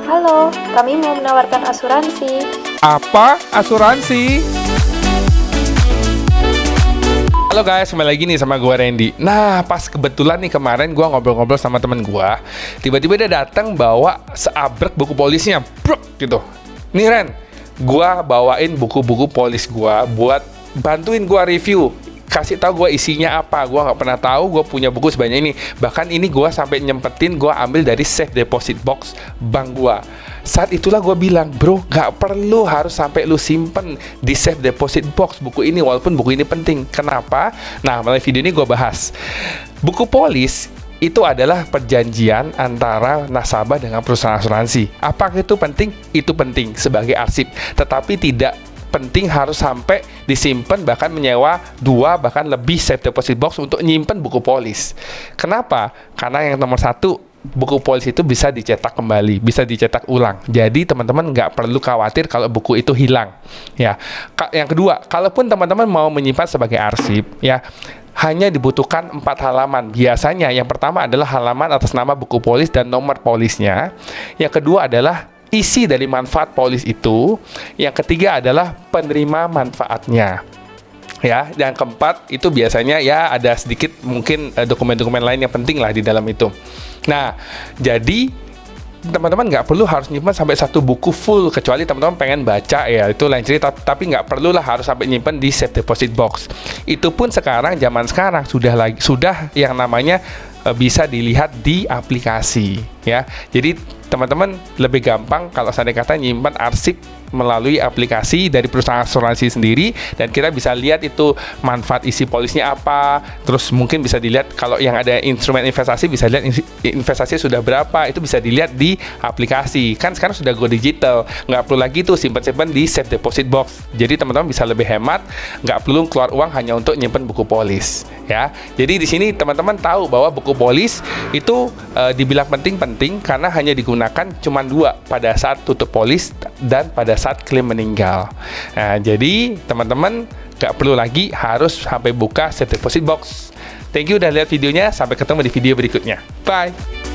Halo, kami mau menawarkan asuransi. Apa? Asuransi? Halo guys, kembali lagi nih sama gue Randy. Nah, pas kebetulan nih kemarin gue ngobrol-ngobrol sama temen gue, tiba-tiba dia datang bawa seabrek buku polisnya, bruk gitu. Nih Ren, gue bawain buku-buku polis gue buat bantuin gue review. Kasih tahu gue isinya apa, gue nggak pernah tahu gue punya buku sebanyak ini. Bahkan ini gue sampai nyempetin gue ambil dari safe deposit box bank gue. Saat itulah gue bilang, bro, nggak perlu harus sampai lu simpen di safe deposit box buku ini, walaupun buku ini penting. Kenapa? Nah, melalui video ini gue bahas. Buku polis itu adalah perjanjian antara nasabah dengan perusahaan asuransi. Apakah itu penting? Itu penting sebagai arsip, tetapi tidak penting harus sampai disimpan, bahkan menyewa 2 bahkan lebih safe deposit box untuk nyimpen buku polis. Kenapa? Karena yang nomor satu, buku polis itu bisa dicetak kembali, bisa dicetak ulang. Jadi teman-teman nggak perlu khawatir kalau buku itu hilang. Ya. Yang kedua, kalaupun teman-teman mau menyimpan sebagai arsip, ya hanya dibutuhkan 4 halaman. Biasanya yang pertama adalah halaman atas nama buku polis dan nomor polisnya. Yang kedua adalah isi dari manfaat polis itu. Yang ketiga adalah penerima manfaatnya. Ya, yang keempat itu biasanya ya ada sedikit mungkin dokumen-dokumen lain yang penting lah di dalam itu. Nah, jadi teman-teman nggak perlu harus nyimpan sampai satu buku full, kecuali teman-teman pengen baca ya, itu lain cerita, tapi nggak perlu lah harus sampai nyimpan di safe deposit box. Itu pun sekarang, zaman sekarang sudah yang namanya bisa dilihat di aplikasi ya. Jadi teman-teman lebih gampang kalau saya kata nyimpan arsip melalui aplikasi dari perusahaan asuransi sendiri, dan kita bisa lihat itu manfaat isi polisnya apa. Terus mungkin bisa dilihat kalau yang ada instrumen investasi, bisa lihat investasi sudah berapa, itu bisa dilihat di aplikasi. Kan sekarang sudah go digital, nggak perlu lagi tuh simpan-simpan di safe deposit box. Jadi teman-teman bisa lebih hemat, nggak perlu keluar uang hanya untuk nyimpan buku polis ya. Jadi di sini teman-teman tahu bahwa buku polis itu dibilang penting-penting karena hanya digunakan cuma 2, pada saat tutup polis dan pada saat klaim meninggal. Nah, jadi teman-teman nggak perlu lagi harus sampai buka safe deposit box. Thank you udah lihat videonya, sampai ketemu di video berikutnya. Bye!